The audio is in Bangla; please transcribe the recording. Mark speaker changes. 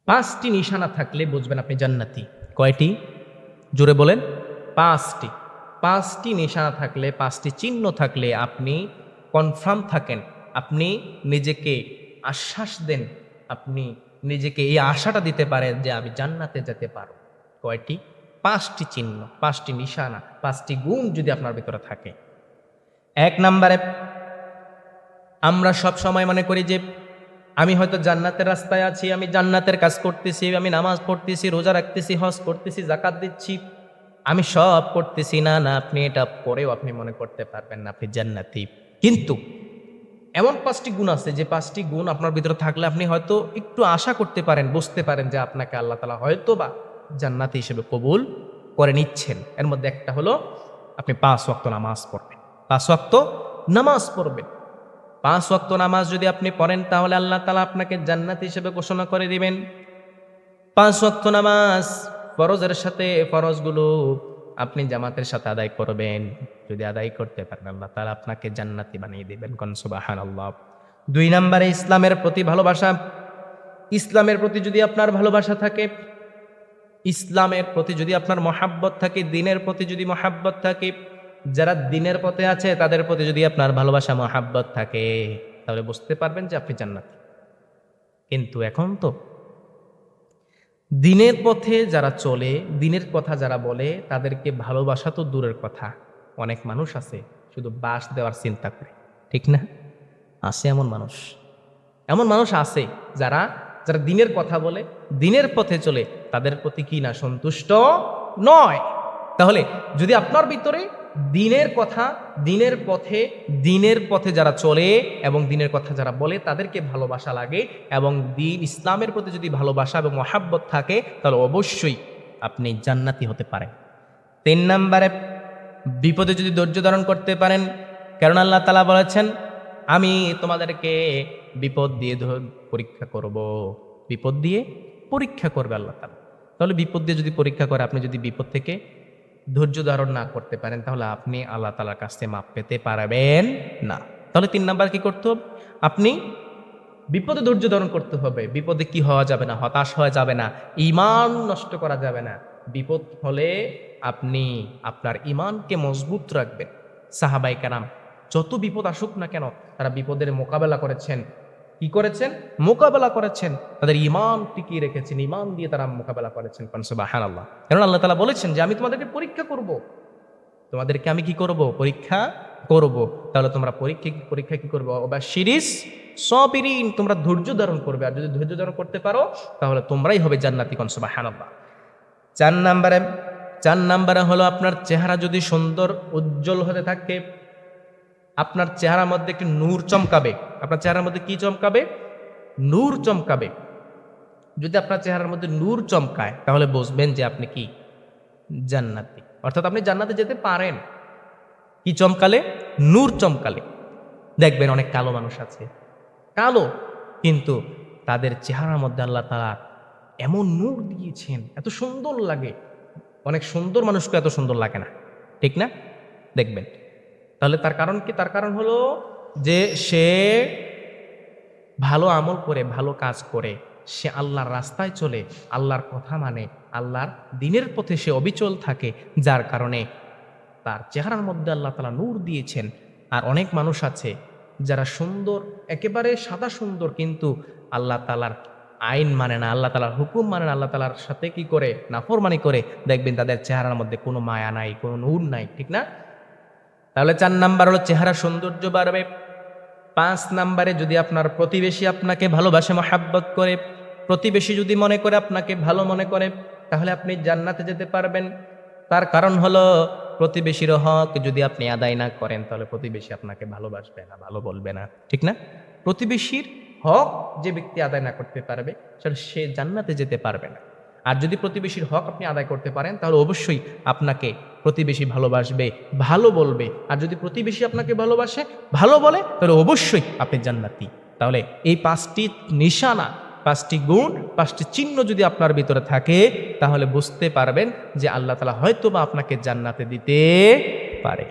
Speaker 1: পাঁচটি নিশানা থাকলে বুঝবেন আপনি জান্নাতি। কয়টি? জোরে বলেন। পাঁচটি। পাঁচটি নিশানা থাকলে, পাঁচটি চিহ্ন থাকলে আপনি কনফার্ম থাকেন, আপনি নিজেকে আশ্বাস দেন, আপনি নিজেকে এই আশাটা দিতে পারেন যে আমি জান্নাতে যেতে পারো। কয়টি? পাঁচটি চিহ্ন, পাঁচটি নিশানা, পাঁচটি গুণ যদি আপনার ভিতরে থাকে। এক নম্বরে, আমরা সব সময় মনে করি যে আমি হয়তো জান্নাতের রাস্তায় আছি, আমি জান্নাতের কাজ করতেছি, আমি নামাজ পড়তেছি, রোজা রাখতেছি, হজ করতেছি, জাকাত দিচ্ছি, আমি সব করতেছি। না না, আপনি এটা পরেও আপনি মনে করতে পারবেন না আপনি জান্নাতি। কিন্তু এমন পাঁচটি গুণ আছে যে পাঁচটি গুণ আপনার ভিতরে থাকলে আপনি হয়তো একটু আশা করতে পারেন, বুঝতে পারেন যে আপনাকে আল্লাহ তাআলা হয়তো বা জান্নাতি হিসেবে কবুল করে নিচ্ছেন। এর মধ্যে একটা হলো আপনি 5 ওয়াক্ত নামাজ পড়বেন। 5 ওয়াক্ত নামাজ পড়বেন। 5 ওয়াক্ত নামাজ যদি আপনি পড়েন তাহলে আল্লাহ তাআলা আপনাকে জান্নাতি হিসেবে ঘোষণা করে দিবেন। 5 ওয়াক্ত নামাজ ফরজের সাথে, ফরজগুলো আপনি জামাতের সাথে আদায় করবেন। যদি আদায় করতে পারেন আল্লাহ তাআলা আপনাকে জান্নাতি বানিয়ে দিবেন। কোন সুবহানাল্লাহ। 2 নম্বরে ইসলামের প্রতি ভালোবাসা। ইসলামের প্রতি যদি আপনার ভালোবাসা থাকে, ইসলামের প্রতি যদি আপনার মহাব্বত থাকে, দ্বীনের প্রতি যদি মহাব্বত থাকে, যারা দ্বীনের পথে আছে তাদের প্রতি যদি আপনার ভালোবাসা মহাব্বত থাকে, তাহলে বুঝতে পারবেন যে আপনি জান্নাতি। কিন্তু এখন তো দ্বীনের পথে যারা চলে, দ্বীনের কথা যারা বলে, তাদেরকে ভালোবাসা তো দূরের কথা। অনেক মানুষ আছে শুধু বাস দেওয়ার চিন্তা করে, ঠিক না? আছে এমন মানুষ। এমন মানুষ আছে যারা যারা দ্বীনের কথা বলে, দ্বীনের পথে চলে, তাদের প্রতি কি না সন্তুষ্ট নয়। তাহলে যদি আপনার ভিতরে দ্বীনের কথা, দ্বীনের পথে যারা চলে এবং দ্বীনের কথা যারা বলে তাদেরকে ভালোবাসা লাগে, এবং দ্বীন ইসলামের প্রতি যদি ভালোবাসা এবং মহাব্বত থাকে, তাহলে অবশ্যই আপনি জান্নাতি হতে পারেন। 3 নম্বরে, বিপদে যদি ধৈর্য ধারণ করতে পারেন, কারণ আল্লাহ তাআলা বলেছেন আমি তোমাদেরকে বিপদ দিয়ে পরীক্ষা করব। বিপদ দিয়ে পরীক্ষা করবে আল্লাহ তাআলা। তাহলে বিপদ দিয়ে যদি পরীক্ষা করে, আপনি যদি বিপদ থেকে ধৈর্য ধারণ না করতে পারেন, তাহলে আপনি আল্লাহ তাআলার কাছ থেকে মাপ পেতে পারবেন না। তাহলে 3 নাম্বার কি করতে হবে? আপনি বিপদে ধৈর্য ধারণ করতে হবে। বিপদে কি হওয়া যাবে না, হতাশ হওয়া যাবে না, ঈমান নষ্ট করা যাবে না। বিপদ হলে আপনি আপনার ঈমানকে মজবুত রাখবেন। সাহাবায়ে কেরাম যত বিপদ আসুক না কেন, তারা বিপদের মোকাবেলা করেছেন। কি করেছেন? মোকাবেলা করেছেন। তাদের ঈমান টিকিয়ে রেখেছেন, ঈমান দিয়ে তারা মোকাবেলা করেছেন। সুবহানাল্লাহ। কারণ আল্লাহ তাআলা বলেছেন যে আমি তোমাদেরকে পরীক্ষা করব। তোমাদেরকে আমি কি করব? পরীক্ষা করব। তাহলে তোমরা পরীক্ষা কি করবে? ওয়াবাশশিরিস সাবিরিন, তোমরা ধৈর্য ধারণ করবে। আর যদি ধৈর্য ধারণ করতে পারো তাহলে তোমরাই হবে জান্নাতি। কোন সুবহানাল্লাহ। 4 নম্বরে হলো আপনার চেহারা যদি সুন্দর উজ্জ্বল হতে থাকে, আপনার চেহারার মধ্যে একটি নূর চমকাবে। আপনার চেহারার মধ্যে কি চমকাবে? নূর চমকাবে। যদি আপনার চেহারার মধ্যে নূর চমকায় তাহলে বুঝবেন যে আপনি কি জান্নাতি, অর্থাৎ আপনি জান্নাতে যেতে পারেন। কি চমকালে? নূর চমকালে। দেখবেন অনেক কালো মানুষ আছে, কালো, কিন্তু তাদের চেহারার মধ্যে আল্লাহ তাআলা এমন নূর দিয়েছেন, এত সুন্দর লাগে। অনেক সুন্দর মানুষকে এত সুন্দর লাগে না, ঠিক না? দেখবেন। তাহলে তার কারণ কি? তার কারণ হলো যে সে ভালো আমল করে, ভালো কাজ করে, সে আল্লাহর রাস্তায় চলে, আল্লাহর কথা মানে, আল্লাহর দ্বীনের পথে সে অবিচল থাকে, যার কারণে তার চেহারার মধ্যে আল্লাহ তাআলা নূর দিয়েছেন। আর অনেক মানুষ আছে যারা সুন্দর, একেবারে সাদা সুন্দর, কিন্তু আল্লাহ তাআলার আইন মানে না, আল্লাহ তাআলার হুকুম মানে না, আল্লাহ তাআলার সাথে কি করে? নাফরমানি করে। দেখবেন তাদের চেহারার মধ্যে কোনো মায়া নাই, কোনো নূর নাই, ঠিক না? তাহলে 4 নাম্বার হলো চেহারা সৌন্দর্য বাড়বে। 5 নাম্বারে, যদি আপনার প্রতিবেশী আপনাকে ভালোবাসে, মহাব্বত করে, প্রতিবেশী যদি মনে করে আপনাকে ভালো মনে করে, তাহলে আপনি জান্নাতে যেতে পারবেন। তার কারণ হলো প্রতিবেশীর হক যদি আপনি আদায় না করেন, তাহলে প্রতিবেশী আপনাকে ভালোবাসবে না, ভালো বলবে না, ঠিক না? প্রতিবেশীর হক যে ব্যক্তি আদায় না করতে পারবে, সে জান্নাতে যেতে পারবে না। আর যদি প্রতিবেশীর হক আপনি আদায় করতে পারেন, তাহলে অবশ্যই আপনাকে প্রতিবেশী ভালোবাসবে, ভালো বলবে। আর যদি প্রতিবেশী আপনাকে ভালোবাসে, ভালো বলে, তাহলে অবশ্যই আপনি জান্নাতি। তাহলে এই 5টি নিশানা, 5টি গুণ, 5টি চিহ্ন যদি আপনার ভিতরে থাকে, তাহলে বুঝতে পারবেন যে আল্লাহ তাআলা হয়তো বা আপনাকে জান্নাতে দিতে পারে।